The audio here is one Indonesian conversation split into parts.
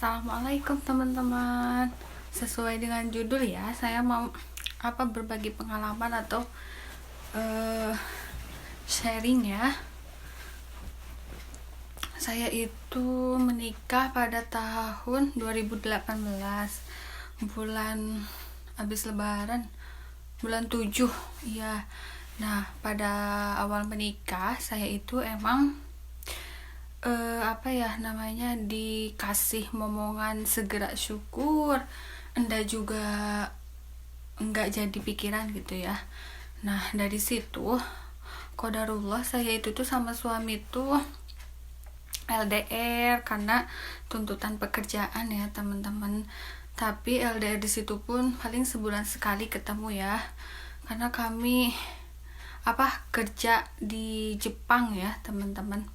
Assalamualaikum teman-teman. Sesuai dengan judul ya, saya mau berbagi pengalaman atau sharing ya. Saya itu menikah pada tahun 2018, bulan habis lebaran, bulan 7 ya. Nah, pada awal menikah saya itu emang dikasih momongan segera syukur, enggak juga enggak jadi pikiran gitu ya. Nah, dari situ qadarullah saya itu tuh sama suami tuh LDR karena tuntutan pekerjaan ya teman-teman. Tapi LDR di situ pun paling sebulan sekali ketemu ya, karena kami kerja di Jepang ya teman-teman,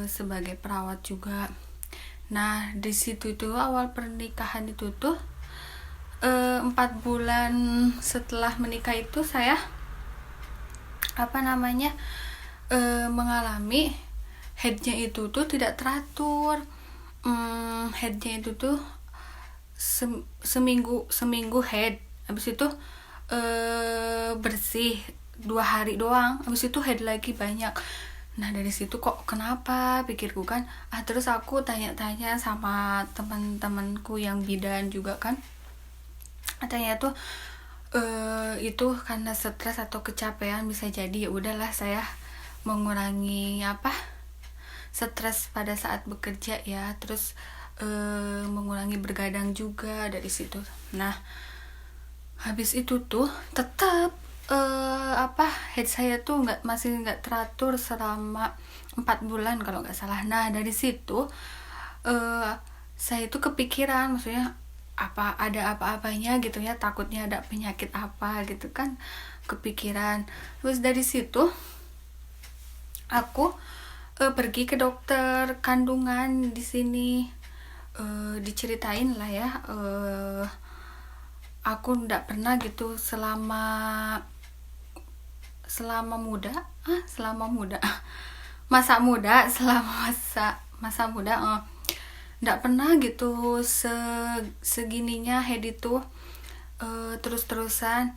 sebagai perawat juga. Nah, di situ tuh awal pernikahan itu tuh 4 bulan setelah menikah itu saya mengalami headnya itu tuh tidak teratur. Headnya itu tuh seminggu head, habis itu bersih 2 hari doang, habis itu head lagi banyak. Nah, dari situ kok kenapa pikirku kan. Terus aku tanya-tanya sama teman-temanku yang bidan juga kan, katanya tuh itu karena stres atau kecapean bisa jadi. Ya udahlah, saya mengurangi stres pada saat bekerja ya, terus mengurangi bergadang juga dari situ. Nah, habis itu tuh tetap head saya tuh masih nggak teratur selama 4 bulan kalau nggak salah. Nah, dari situ saya tuh kepikiran, maksudnya ada apa-apanya gitu ya, takutnya ada penyakit apa gitu kan, kepikiran. Terus dari situ aku pergi ke dokter kandungan di sini, diceritain lah ya, aku nggak pernah gitu selama masa muda nggak pernah gitu segininya head itu terus-terusan.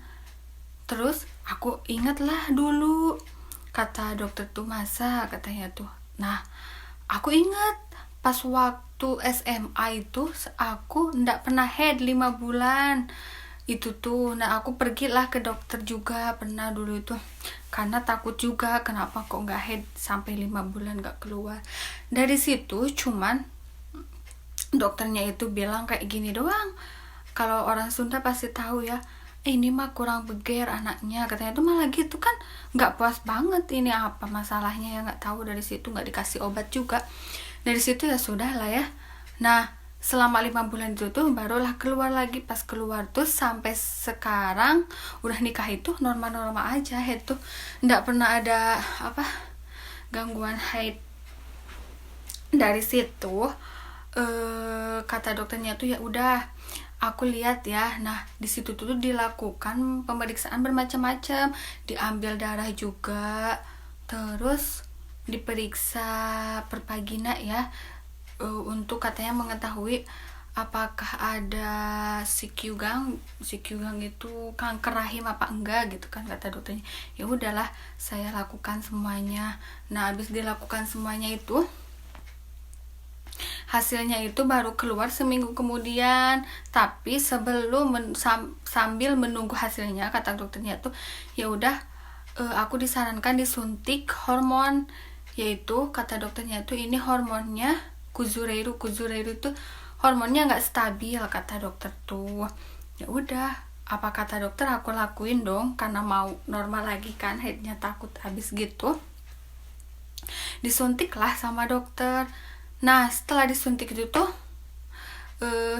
Terus aku ingat lah dulu kata dokter tuh, masa katanya tuh. Nah, aku ingat pas waktu SMA itu aku nggak pernah head 5 bulan itu tuh. Nah, aku pergilah ke dokter juga pernah dulu itu, karena takut juga kenapa kok nggak head sampai 5 bulan nggak keluar. Dari situ cuman dokternya itu bilang kayak gini doang, kalau orang Sunda pasti tahu ya, ini mah kurang beger anaknya katanya tuh, malah gitu kan, nggak puas banget ini apa masalahnya ya, nggak tahu. Dari situ nggak dikasih obat juga. Dari situ ya sudah lah ya. Nah, selama 5 bulan itu tuh barulah keluar lagi. Pas keluar tuh sampai sekarang udah nikah itu normal-normal aja, head tuh nggak pernah ada gangguan haid. Dari situ kata dokternya tuh ya udah aku lihat ya. Nah, di situ tuh dilakukan pemeriksaan bermacam-macam, diambil darah juga, terus diperiksa perpagina ya, untuk katanya mengetahui apakah ada sikyugang itu kanker rahim apa enggak gitu kan, kata dokternya. Ya udahlah, saya lakukan semuanya. Nah, habis dilakukan semuanya itu hasilnya itu baru keluar seminggu kemudian. Tapi sebelum sambil menunggu hasilnya, kata dokternya tuh ya udah, aku disarankan disuntik hormon, yaitu kata dokternya tuh ini hormonnya kuzureiru itu hormonnya nggak stabil, kata dokter tuh. Ya udah, apa kata dokter aku lakuin dong, karena mau normal lagi kan headnya, takut habis gitu. Disuntik lah sama dokter. Nah, setelah disuntik itu tuh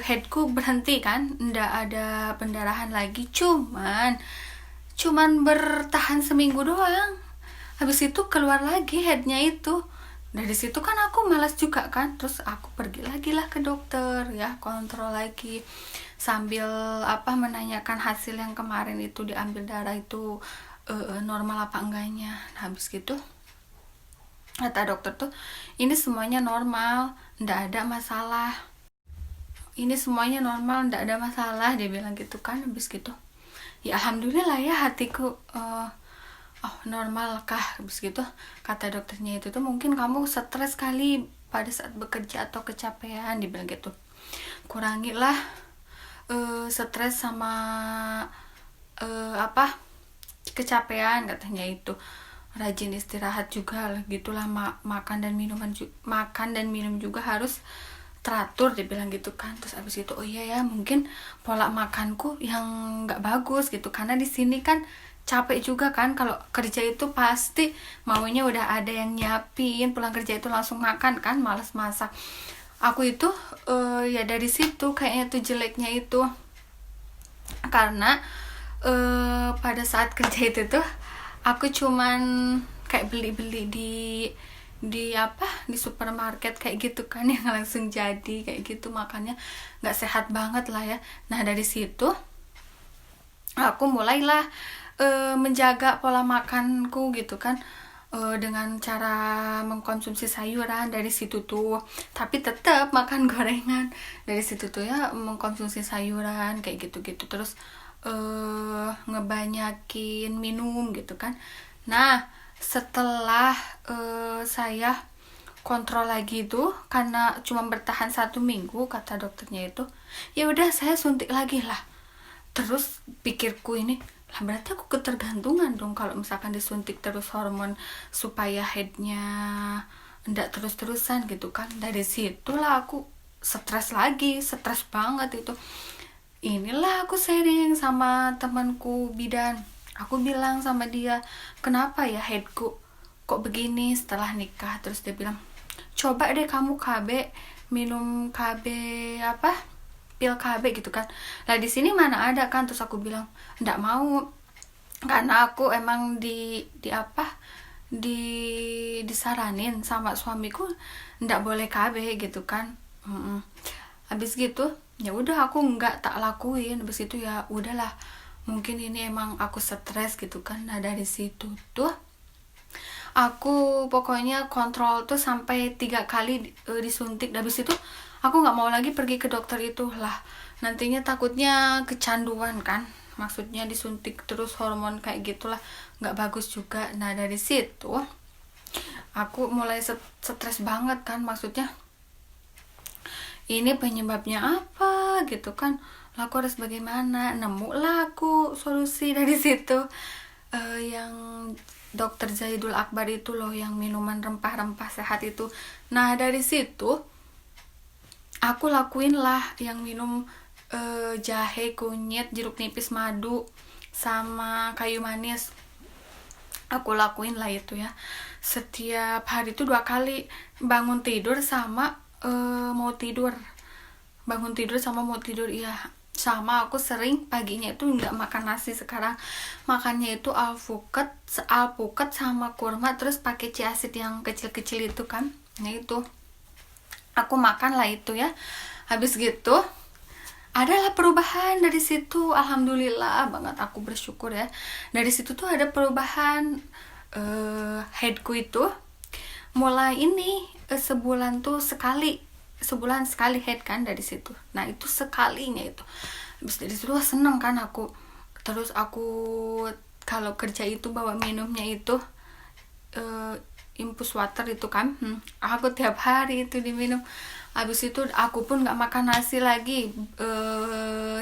headku berhenti kan, nggak ada pendarahan lagi, cuman bertahan seminggu doang. Habis itu keluar lagi headnya itu. Dari situ kan aku malas juga kan, terus aku pergi lagi lah ke dokter ya, kontrol lagi sambil menanyakan hasil yang kemarin itu diambil darah itu normal apa enggaknya. Nah, habis gitu kata dokter tuh ini semuanya normal, nggak ada masalah. ini semuanya normal, ndak ada masalah, dia bilang gitu kan. Habis gitu ya alhamdulillah ya hatiku, oh normal kah. Habis gitu kata dokternya itu tuh mungkin kamu stres kali pada saat bekerja atau kecapean, dia bilang gitu. Kurangilah stres sama kecapean, katanya itu. Rajin istirahat juga lah, gitulah. Makan dan minum juga harus teratur, dia bilang gitu kan. Terus abis itu, oh iya ya, mungkin pola makanku yang nggak bagus gitu, karena di sini kan capek juga kan. Kalau kerja itu pasti maunya udah ada yang nyiapin, pulang kerja itu langsung makan kan, malas masak. Aku itu ya dari situ kayaknya tuh jeleknya itu, karena pada saat kerja itu tuh aku cuman kayak beli-beli di supermarket kayak gitu kan, yang langsung jadi kayak gitu, makannya nggak sehat banget lah ya. Nah dari situ aku mulailah menjaga pola makanku gitu kan, dengan cara mengkonsumsi sayuran dari situ tuh, tapi tetap makan gorengan dari situ tuh ya, mengkonsumsi sayuran kayak gitu-gitu. Terus ngebanyakin minum gitu kan. Nah setelah saya kontrol lagi tuh, karena cuma bertahan 1 minggu kata dokternya itu, ya udah saya suntik lagi lah. Terus pikirku ini, lah berarti aku ketergantungan dong kalau misalkan disuntik terus hormon supaya headnya ndak terus-terusan gitu kan. Dari situlah aku stres lagi, stres banget itu. Inilah aku sharing sama temanku bidan. Aku bilang sama dia, kenapa ya headku kok begini setelah nikah. Terus dia bilang, coba deh kamu KB, minum KB pil KB gitu kan. Lah di sini mana ada kan. Terus aku bilang ndak mau, karena aku emang disaranin sama suamiku ndak boleh KB gitu kan. Habis gitu ya udah aku nggak tak lakuin. Habis itu ya udahlah, mungkin ini emang aku stres gitu kan. Nah dari situ tuh aku pokoknya kontrol tuh sampai 3 kali disuntik. Habis itu aku nggak mau lagi pergi ke dokter itu lah, nantinya takutnya kecanduan kan, maksudnya disuntik terus hormon kayak gitulah, nggak bagus juga. Nah dari situ aku mulai stres banget kan, maksudnya ini penyebabnya apa gitu kan. Lah aku harus bagaimana, nemulah aku solusi dari situ, yang dokter Zaidul Akbar itu loh, yang minuman rempah-rempah sehat itu. Nah dari situ aku lakuin lah yang minum jahe, kunyit, jeruk nipis, madu, sama kayu manis. Aku lakuin lah itu ya, setiap hari itu 2 kali, bangun tidur sama mau tidur. Bangun tidur sama mau tidur, iya. Sama aku sering paginya itu nggak makan nasi, sekarang makannya itu alpukat sama kurma, terus pakai chia seed yang kecil-kecil itu kan. Nah itu aku makan lah itu ya. Habis gitu adalah perubahan dari situ, alhamdulillah banget, aku bersyukur ya. Dari situ tuh ada perubahan, headku itu mulai ini sebulan sekali head kan dari situ. Nah itu sekalinya itu. Habis dari situ seneng kan aku. Terus aku kalau kerja itu bawa minumnya itu infus water itu kan, aku tiap hari itu diminum. Habis itu aku pun nggak makan nasi lagi,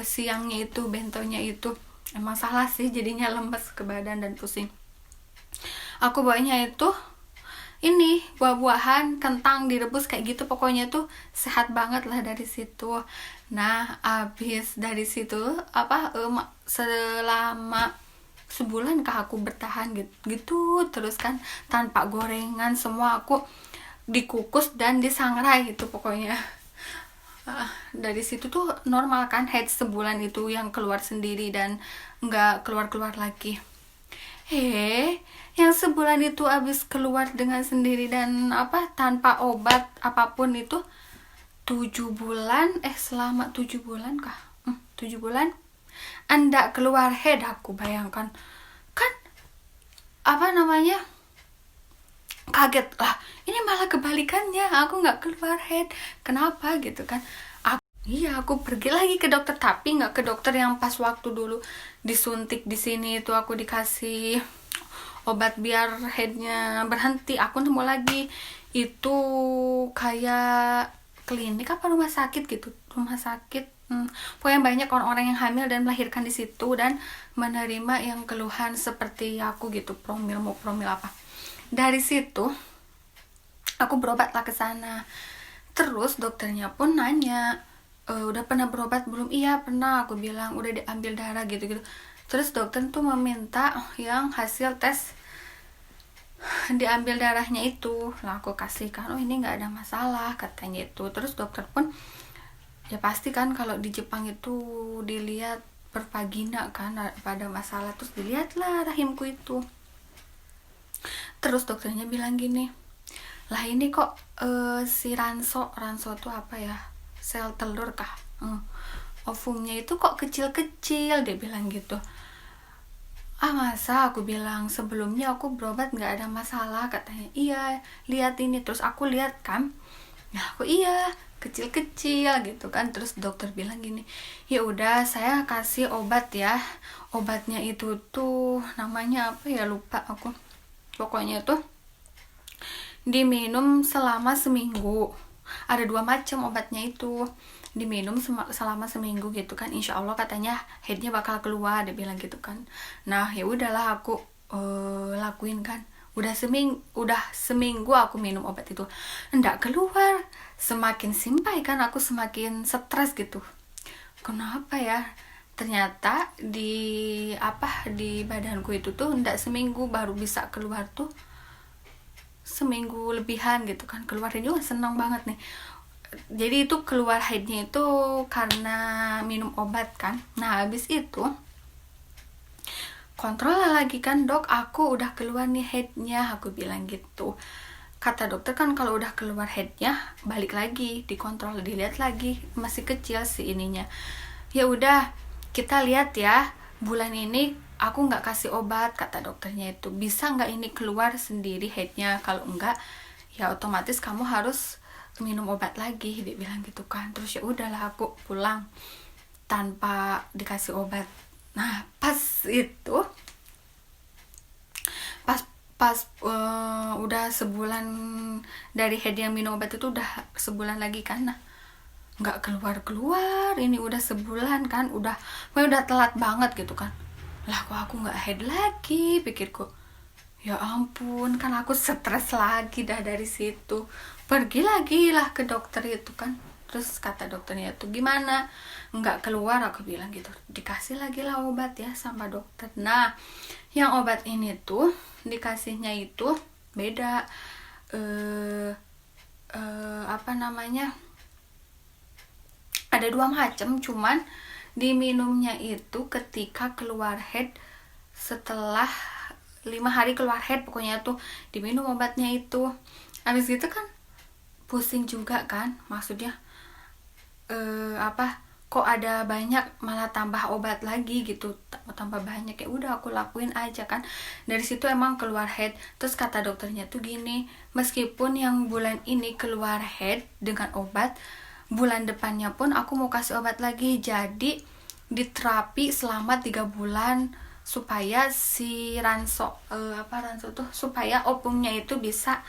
siangnya itu bentonya itu. Emang salah sih, jadinya lemes ke badan dan pusing. Aku bawanya itu ini buah-buahan, kentang direbus kayak gitu, pokoknya tuh sehat banget lah dari situ. Nah abis dari situ selama sebulan kah aku bertahan gitu terus kan, tanpa gorengan, semua aku dikukus dan disangrai gitu pokoknya. Dari situ tuh normal kan, head sebulan itu yang keluar sendiri dan nggak keluar lagi. Yang sebulan itu abis keluar dengan sendiri dan tanpa obat apapun itu 7 bulan, selama 7 bulan kah? 7 bulan anda keluar head. Aku bayangkan kan kaget lah, ini malah kebalikannya, aku nggak keluar head, kenapa gitu kan. Iya, aku pergi lagi ke dokter, tapi nggak ke dokter yang pas waktu dulu disuntik di sini itu aku dikasih obat biar headnya berhenti. Aku nemu lagi itu kayak klinik apa rumah sakit gitu, rumah sakit. Pokoknya banyak orang-orang yang hamil dan melahirkan di situ dan menerima yang keluhan seperti aku gitu, promil mau promil apa. Dari situ aku berobat lah ke sana. Terus dokternya pun nanya, udah pernah berobat belum? Iya pernah, aku bilang udah diambil darah gitu-gitu. Terus dokter tuh meminta yang hasil tes diambil darahnya itu. Lah aku kasihkan, oh ini nggak ada masalah katanya itu. Terus dokter pun ya pasti kan kalau di Jepang itu dilihat per vagina kan pada masalah, terus dilihatlah rahimku itu. Terus dokternya bilang gini, lah ini kok si Ranso tuh apa ya, sel telur kah, ovumnya itu kok kecil-kecil, dia bilang gitu. Ah masa, aku bilang sebelumnya aku berobat nggak ada masalah katanya. Iya lihat ini, terus aku lihat kan, ya aku iya kecil-kecil gitu kan. Terus dokter bilang gini, ya udah saya kasih obat ya, obatnya itu tuh namanya apa ya lupa aku, pokoknya tuh diminum selama seminggu. Ada 2 macam obatnya itu, diminum selama seminggu gitu kan, insya Allah katanya headnya bakal keluar, dia bilang gitu kan. Nah ya udahlah aku lakuin kan. Udah seminggu aku minum obat itu, ndak keluar. Semakin simpai kan aku, semakin stres gitu. Kenapa ya? Ternyata di badanku itu tuh ndak seminggu baru bisa keluar tuh, seminggu lebihan gitu kan. Keluarnya juga senang banget nih. Jadi itu keluar headnya itu karena minum obat kan. Nah habis itu kontrol lagi kan, dok aku udah keluar nih headnya, aku bilang gitu. Kata dokter kan kalau udah keluar headnya balik lagi dikontrol, dilihat lagi masih kecil sih ininya. Ya udah kita lihat ya, bulan ini aku nggak kasih obat, kata dokternya itu. Bisa nggak ini keluar sendiri headnya, kalau enggak ya otomatis kamu harus minum obat lagi, dia bilang gitu kan. Terus ya udahlah aku pulang tanpa dikasih obat. Nah pas itu pas pas udah sebulan dari head yang minum obat itu, udah sebulan lagi kan. Nah nggak keluar ini udah sebulan kan, udah telat banget gitu kan. Lah kok aku nggak head lagi, pikirku. Ya ampun, kan aku stres lagi dah. Dari situ pergi lagi lah ke dokter itu kan. Terus kata dokternya tuh gimana, nggak keluar, aku bilang gitu. Dikasih lagi lah obat ya sama dokter. Nah yang obat ini tuh dikasihnya itu beda, apa namanya, ada 2 macam, cuman diminumnya itu ketika keluar head, setelah 5 hari keluar head pokoknya tuh diminum obatnya itu. Habis gitu kan pusing juga kan, maksudnya apa kok ada banyak malah tambah obat lagi gitu, tambah banyak. Ya udah aku lakuin aja kan. Dari situ emang keluar head. Terus kata dokternya tuh gini, meskipun yang bulan ini keluar head dengan obat, bulan depannya pun aku mau kasih obat lagi, jadi diterapi selama 3 bulan supaya si Ranso tuh, supaya opungnya itu bisa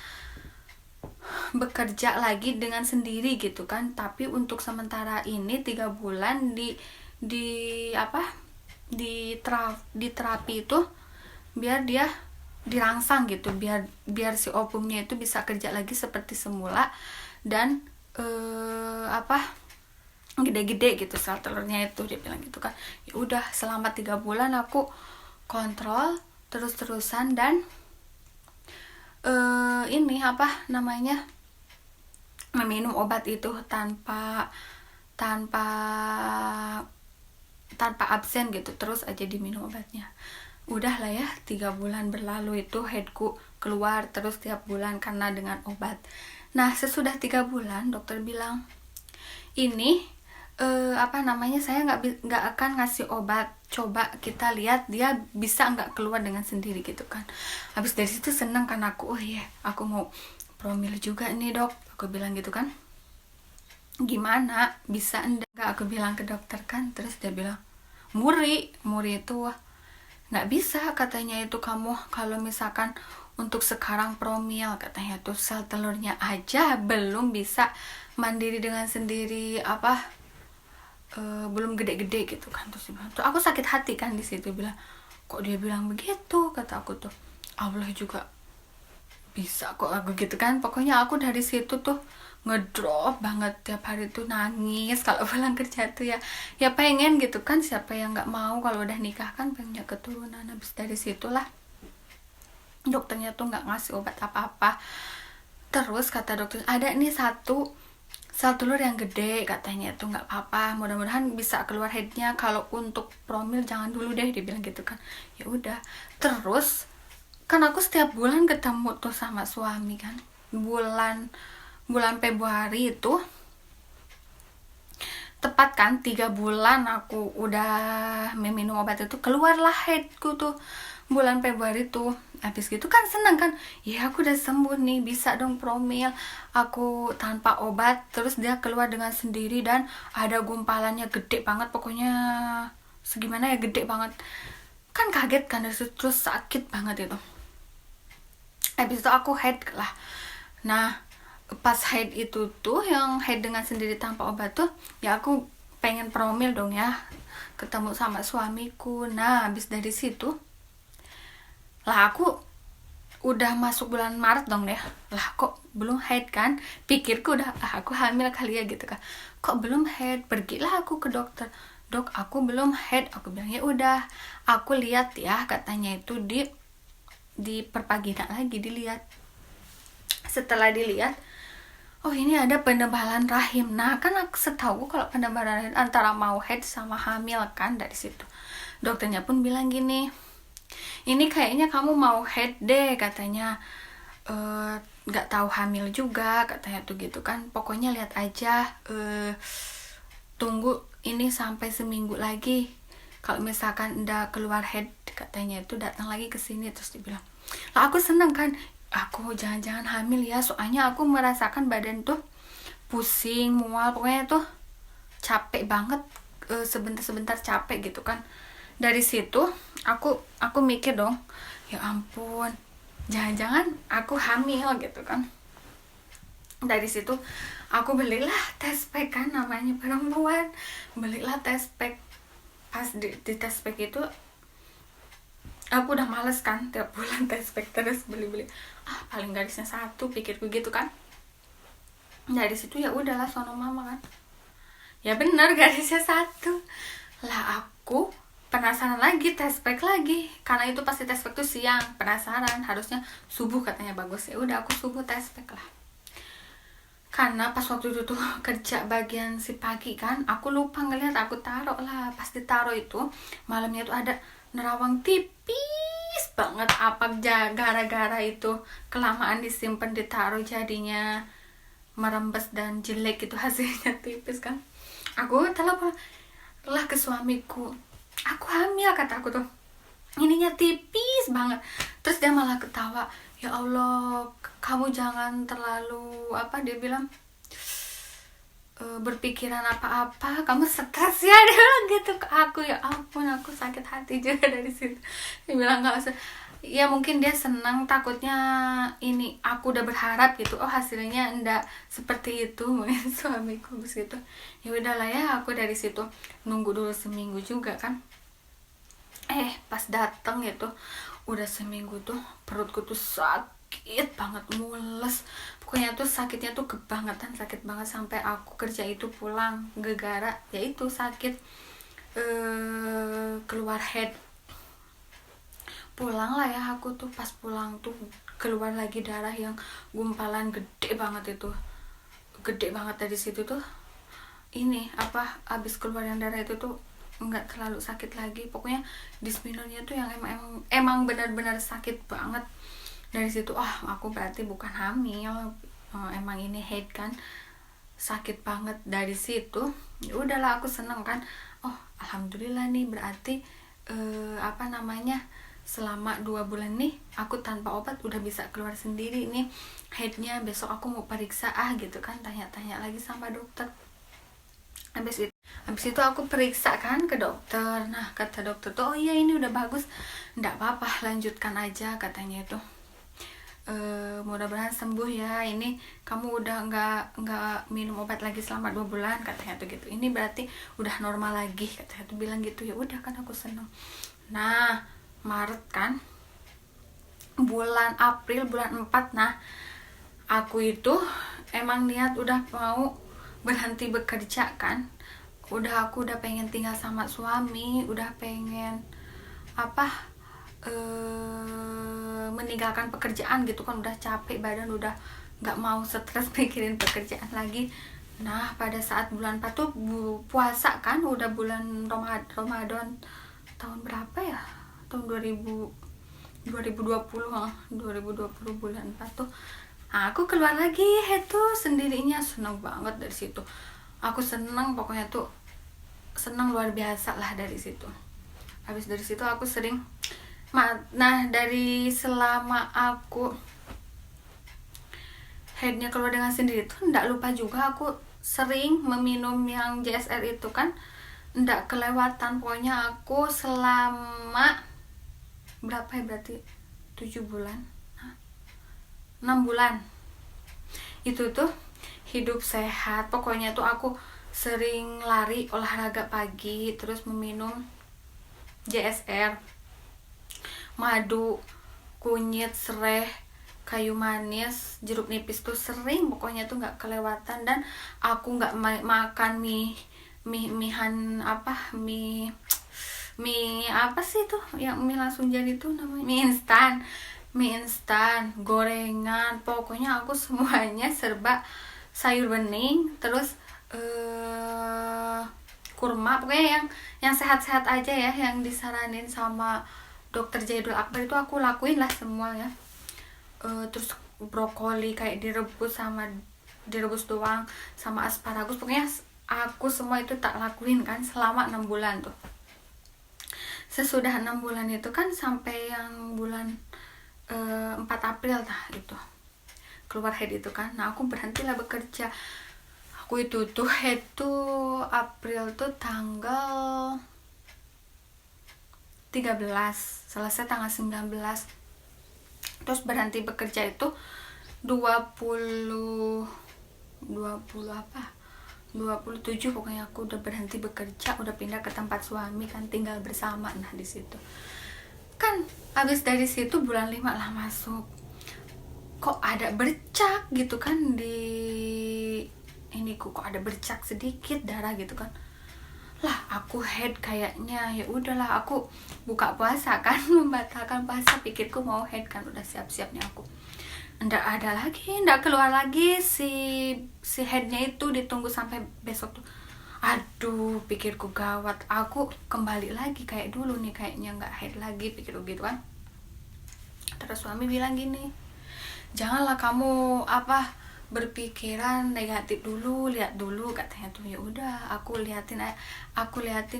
bekerja lagi dengan sendiri gitu kan. Tapi untuk sementara ini 3 bulan di terapi itu biar dia dirangsang gitu, biar si opungnya itu bisa kerja lagi seperti semula dan gede-gede gitu sel telurnya itu, dia bilang gitu kan. Ya udah selama 3 bulan aku kontrol terus-terusan dan ini apa namanya, meminum obat itu tanpa absen gitu, terus aja diminum obatnya. Udah lah ya 3 bulan berlalu itu headku keluar terus tiap bulan karena dengan obat. Nah sesudah 3 bulan dokter bilang ini saya nggak akan ngasih obat, coba kita lihat dia bisa nggak keluar dengan sendiri gitu kan. Habis dari situ seneng kan aku, oh iya aku mau promil juga nih dok, aku bilang gitu kan. gimana bisa enggak, aku bilang ke dokter kan. Terus dia bilang muri itu wah nggak bisa katanya, itu kamu kalau misalkan untuk sekarang promil katanya tuh sel telurnya aja belum bisa mandiri dengan sendiri, belum gede-gede gitu kan. Terus dia bilang, tuh aku sakit hati kan di situ, bilang kok dia bilang begitu, kata aku tuh Allah juga bisa kok aku gitu kan. Pokoknya aku dari situ tuh ngedrop banget, tiap hari tuh nangis kalau pulang kerja tuh ya pengen gitu kan, siapa yang nggak mau kalau udah nikah kan pengen keturunan. Habis dari situlah dokternya tuh nggak ngasih obat apa-apa. Terus kata dokter ada nih satu sel telur yang gede katanya tuh nggak apa-apa, mudah-mudahan bisa keluar headnya, kalau untuk promil jangan dulu deh, dibilang gitu kan. Ya udah. Terus kan aku setiap bulan ketemu tuh sama suami kan, bulan bulan Februari itu tepat kan 3 bulan aku udah meminum obat itu, keluarlah headku tuh bulan Februari tuh. Habis gitu kan seneng kan, ya aku udah sembuh nih, bisa dong promil aku tanpa obat. Terus dia keluar dengan sendiri dan ada gumpalannya gede banget, pokoknya segimana ya, gede banget kan. Kaget kan, terus sakit banget itu. Habis itu aku head lah. Nah pas head itu tuh, yang head dengan sendiri tanpa obat tuh, ya aku pengen promil dong ya, ketemu sama suamiku. Nah habis dari situ lah aku udah masuk bulan Maret dong ya, lah kok belum head kan, pikirku udah aku hamil kali ya gitu kan, kok belum head. Pergilah aku ke dokter, dok aku belum head, aku bilang ya udah aku lihat ya, katanya itu di perpagina lagi dilihat. Setelah dilihat, oh ini ada penebalan rahim. Nah kan aku setahu kalau penebalan rahim antara mau head sama hamil kan. Dari situ dokternya pun bilang gini, ini kayaknya kamu mau head deh katanya, nggak tahu hamil juga katanya tuh gitu kan. Pokoknya lihat aja, tunggu ini sampai seminggu lagi, kalau misalkan udah keluar head katanya itu datang lagi ke sini. Terus dibilang lah aku seneng kan, aku jangan-jangan hamil ya, soalnya aku merasakan badan tuh pusing, mual, pokoknya tuh capek banget, sebentar-sebentar capek gitu kan. Dari situ aku mikir dong, ya ampun jangan-jangan aku hamil gitu kan. Dari situ aku belilah test pack kan, namanya perempuan belilah test pack. Pas di test pack itu aku udah males kan tiap bulan test pack terus beli-beli, paling garisnya 1, pikirku gitu kan. Dari situ ya udahlah sono mama kan, ya bener garisnya 1. Lah aku penasaran lagi, test pack lagi, karena itu pasti test pack tuh siang, penasaran, harusnya subuh katanya bagus. Ya udah aku subuh test pack lah, karena pas waktu itu tuh kerja bagian si pagi kan, aku lupa ngeliat, aku taruh lah. Pas ditaruh itu malamnya tuh ada nerawang tipis banget, apa gara-gara itu kelamaan disimpan ditaruh jadinya merembes dan jelek, itu hasilnya tipis kan. Aku telepon lah ke suamiku, aku hamil kata aku tuh, ininya tipis banget. Terus dia malah ketawa, ya Allah kamu jangan terlalu dia bilang, berpikiran apa-apa, kamu stres ya, dia bilang gitu ke aku. Ya ampun aku sakit hati juga dari situ. Dia bilang nggak usah, ya mungkin dia senang, takutnya ini aku udah berharap gitu, oh hasilnya enggak seperti itu mungkin suamiku begitu. Ya udahlah ya, aku dari situ nunggu dulu seminggu juga kan. Pas dateng itu udah seminggu tuh perutku tuh sakit banget, mules, pokoknya tuh sakitnya tuh kebangetan, sakit banget sampai aku kerja itu pulang gegara, yaitu sakit keluar head. Pulang lah ya aku tuh, pas pulang tuh keluar lagi darah yang gumpalan gede banget itu, gede banget. Dari situ tuh ini abis keluar yang darah itu tuh nggak terlalu sakit lagi, pokoknya dyspnea tuh yang emang benar-benar sakit banget. Dari situ aku berarti bukan hamil, emang ini head kan, sakit banget. Dari situ ya udahlah aku seneng kan, alhamdulillah nih berarti selama 2 bulan nih aku tanpa obat udah bisa keluar sendiri nih headnya. Besok aku mau periksa gitu kan, tanya-tanya lagi sama dokter. habis itu aku periksa kan ke dokter. Nah kata dokter tuh, oh iya ini udah bagus, nggak apa-apa lanjutkan aja katanya itu. Mudah-mudahan sembuh ya, ini kamu udah nggak minum obat lagi selama 2 bulan katanya tuh gitu, ini berarti udah normal lagi katanya tuh, bilang gitu. Ya udah kan aku seneng. Nah Maret kan, bulan April bulan 4, nah aku itu emang niat udah mau berhenti bekerja kan, aku udah pengen tinggal sama suami, udah pengen apa, meninggalkan pekerjaan gitu kan, udah capek badan, udah nggak mau stres mikirin pekerjaan lagi. Nah pada saat bulan 4 tuh puasa kan, udah bulan Ramadan tahun berapa ya, tahun 2020 bulan 4 tuh aku keluar lagi itu sendirinya. Seneng banget dari situ, aku seneng pokoknya tuh, seneng luar biasa lah dari situ. Habis dari situ aku sering nah dari selama aku headnya keluar dengan sendiri tuh ndak lupa juga aku sering meminum yang JSR itu kan, ndak kelewatan. Pokoknya aku selama berapa ya, berarti 7 bulan 6 bulan itu tuh hidup sehat. Pokoknya tuh aku sering lari, olahraga pagi, terus meminum JSR, madu, kunyit, sereh, kayu manis, jeruk nipis tuh sering, pokoknya tuh nggak kelewatan. Dan aku nggak makan mie apa sih tuh yang mie langsung jadi tuh namanya, mie instan, gorengan, pokoknya aku semuanya serba sayur bening, terus kurma, pokoknya yang sehat-sehat aja ya, yang disaranin sama dokter Jaidul Akbar itu aku lakuin lah semua ya. Terus brokoli kayak direbus doang sama asparagus, pokoknya aku semua itu tak lakuin kan selama 6 bulan tuh. Sesudah 6 bulan itu kan, sampai yang bulan 4 April itu keluar head itu kan, nah aku berhentilah bekerja. Aku itu tuh head tuh April tuh tanggal 13, selesai tanggal 19, terus berhenti bekerja itu 27 pokoknya aku udah berhenti bekerja, udah pindah ke tempat suami kan, tinggal bersama. Nah di situ kan habis dari situ bulan 5 lah masuk, kok ada bercak gitu kan di ini kok ada bercak sedikit darah gitu kan. Lah aku head kayaknya, ya udahlah aku buka puasa kan, membatalkan puasa, pikirku mau head kan, udah siap-siap nih aku. Nggak keluar lagi si headnya itu, ditunggu sampai besok tuh. Aduh pikirku gawat, aku kembali lagi kayak dulu nih, kayaknya nggak head lagi, pikirku gitu kan. Terus suami bilang gini, janganlah kamu berpikiran negatif dulu, lihat dulu katanya tuh. Ya udah aku liatin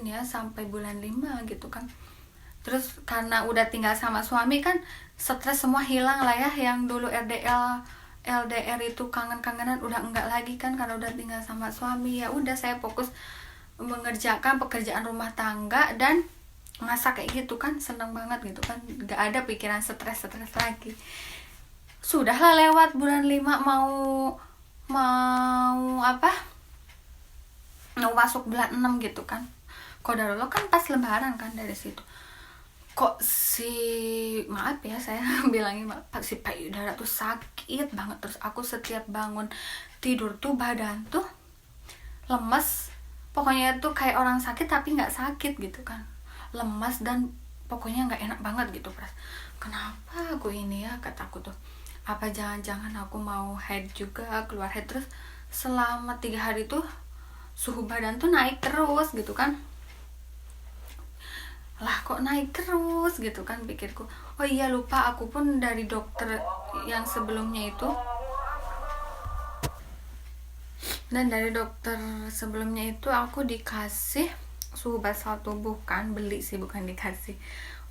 ya sampai bulan 5 gitu kan. Terus karena udah tinggal sama suami kan, stres semua hilang lah ya, yang dulu LDR itu kangen-kangenan udah enggak lagi kan, karena udah tinggal sama suami. Ya udah saya fokus mengerjakan pekerjaan rumah tangga dan masak kayak gitu kan, seneng banget gitu kan, nggak ada pikiran stres lagi. Sudahlah lewat bulan 5, mau masuk bulan 6 gitu kan. Qadarullah kan pas lebaran kan, dari situ kok maaf ya saya bilangnya, si payudara tuh sakit banget. Terus aku setiap bangun tidur tuh badan tuh lemes, pokoknya tuh kayak orang sakit tapi nggak sakit gitu kan, lemas dan pokoknya nggak enak banget gitu. Kenapa aku ini ya, kataku tuh, apa jangan-jangan aku mau head juga, keluar head. Terus selama 3 hari tuh suhu badan tuh naik terus gitu kan. Lah kok naik terus gitu kan, pikirku. Oh iya lupa, aku pun dari dokter yang sebelumnya itu, aku dikasih suhu basal tubuh kan, beli sih bukan dikasih,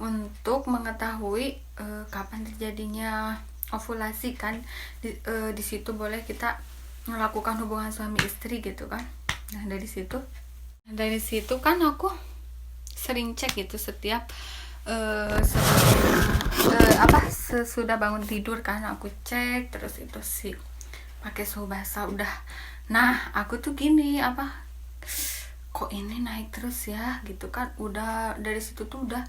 untuk mengetahui kapan terjadinya ovulasi kan. Di situ boleh kita melakukan hubungan suami istri gitu kan. Nah dari situ kan aku sering cek gitu setiap sesudah bangun tidur kan aku cek terus itu sih pakai suhu basah udah. Nah aku tuh gini kok ini naik terus ya gitu kan, udah dari situ tuh udah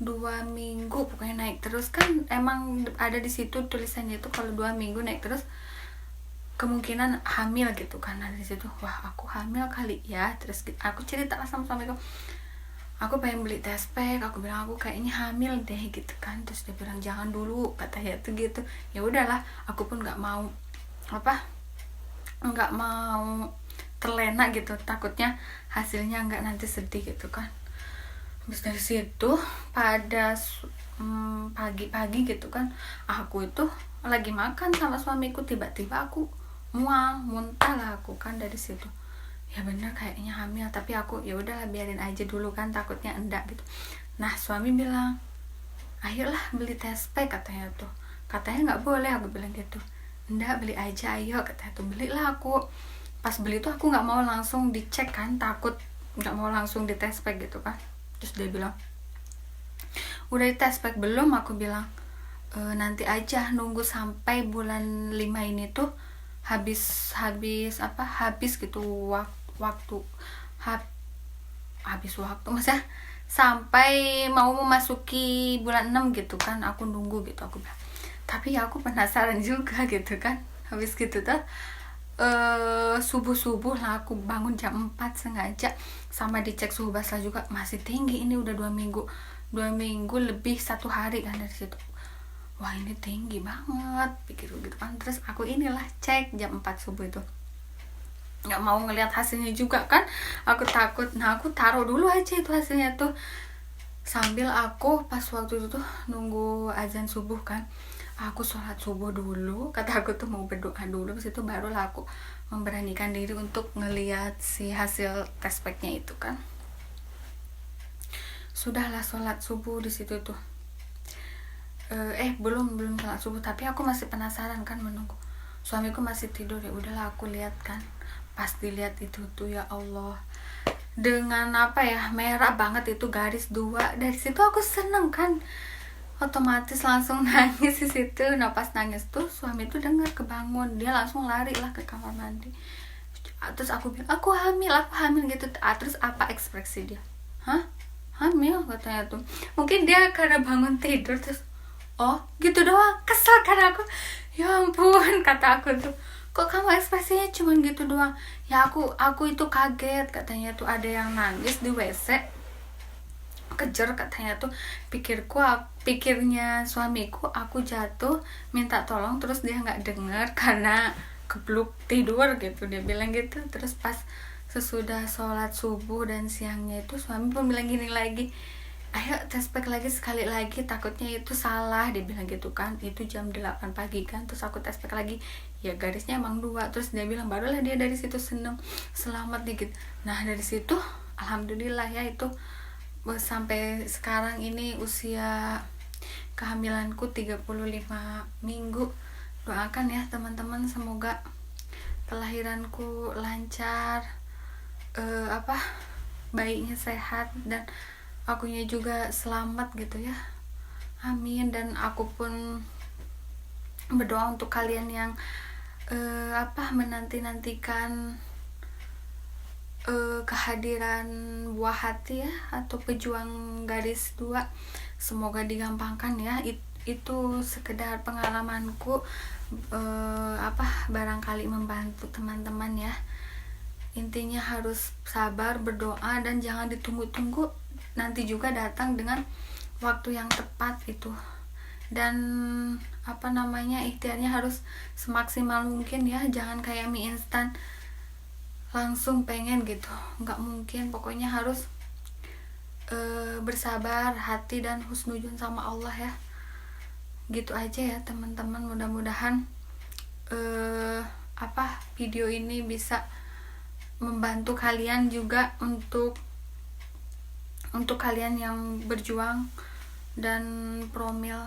2 minggu pokoknya naik terus kan. Emang ada di situ tulisannya itu kalau 2 minggu naik terus kemungkinan hamil gitu kan. Nah dari situ wah aku hamil kali ya. Terus aku cerita lah sama suamiku, aku pengen beli test pack, aku bilang aku kayaknya hamil deh gitu kan. Terus dia bilang jangan dulu katanya tuh gitu. Ya udahlah aku pun nggak mau terlena gitu, takutnya hasilnya nggak nanti sedih gitu kan. Habis dari situ pada pagi-pagi gitu kan aku itu lagi makan sama suamiku, tiba-tiba aku muntah lah aku kan. Dari situ ya bener kayaknya hamil, tapi aku ya udahlah biarin aja dulu kan, takutnya enggak gitu. Nah suami bilang ayolah beli test pack katanya nggak boleh, aku bilang gitu. Enggak, beli aja ayo katanya tuh. Belilah aku. Pas beli tuh aku nggak mau langsung dicek kan, takut nggak mau langsung di test pack gitu kan. Terus dia bilang udah di test pack belum, aku bilang nanti aja nunggu sampai bulan 5 ini tuh habis gitu waktu habis waktu maksudnya sampai mau memasuki bulan 6 gitu kan, aku nunggu gitu aku bilang. Tapi ya aku penasaran juga gitu kan. Habis gitu tuh subuh lah aku bangun jam 4 sengaja, sama dicek suhu basah juga masih tinggi. Ini udah 2 minggu lebih 1 hari kan. Dari situ wah ini tinggi banget pikir gitu kan. Terus aku inilah cek jam 4 subuh itu, nggak mau ngelihat hasilnya juga kan, aku takut. Nah aku taruh dulu aja itu hasilnya tuh, sambil aku pas waktu itu tuh nunggu azan subuh kan, aku sholat subuh dulu, kata aku tuh mau berdoa dulu, habis itu barulah aku memberanikan diri untuk ngelihat si hasil test packnya itu kan. Sudahlah sholat subuh di situ tuh belum sholat subuh, tapi aku masih penasaran kan menunggu suamiku masih tidur. Ya udahlah aku lihat kan, pas dilihat itu tuh ya Allah, dengan merah banget itu garis 2. Dari situ aku seneng kan, otomatis langsung nangis di situ. Nah pas nangis tuh suami tuh dengar, kebangun, dia langsung lari lah ke kamar mandi. Terus aku bilang aku hamil gitu. Terus apa ekspresi dia, hamil katanya tuh. Mungkin dia karena bangun tidur terus oh gitu doang, kesel kan aku. Ya ampun kata aku tuh, kok kamu ekspresinya cuman gitu doang. Ya aku itu kaget katanya tuh, ada yang nangis di WC, kejer katanya tuh. Pikirnya suamiku aku jatuh minta tolong, terus dia nggak dengar karena kebluk tidur gitu, dia bilang gitu. Terus pas sesudah sholat subuh dan siangnya itu suami pun bilang gini lagi, ayo test pack lagi sekali lagi, takutnya itu salah, dia bilang gitu kan. Itu jam 8 pagi kan. Terus aku test pack lagi, ya garisnya emang 2. Terus dia bilang, barulah dia dari situ seneng, selamat dikit. Nah dari situ alhamdulillah ya, itu sampai sekarang ini usia kehamilanku 35 minggu. Doakan ya teman-teman, semoga kelahiranku lancar, bayinya sehat, dan akunya juga selamat gitu ya, amin. Dan aku pun berdoa untuk kalian yang menanti-nantikan kehadiran buah hati ya, atau pejuang garis 2, semoga digampangkan ya. Itu sekedar pengalamanku, barangkali membantu teman-teman ya. Intinya harus sabar, berdoa, dan jangan ditunggu-tunggu, nanti juga datang dengan waktu yang tepat itu. Dan ikhtiarnya harus semaksimal mungkin ya, jangan kayak mie instan langsung pengen gitu, nggak mungkin. Pokoknya harus bersabar hati dan husnuzon sama Allah ya. Gitu aja ya teman-teman, mudah-mudahan video ini bisa membantu kalian juga, untuk kalian yang berjuang dan promil.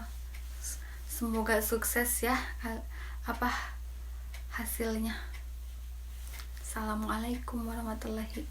Semoga sukses ya hasilnya. Assalamualaikum warahmatullahi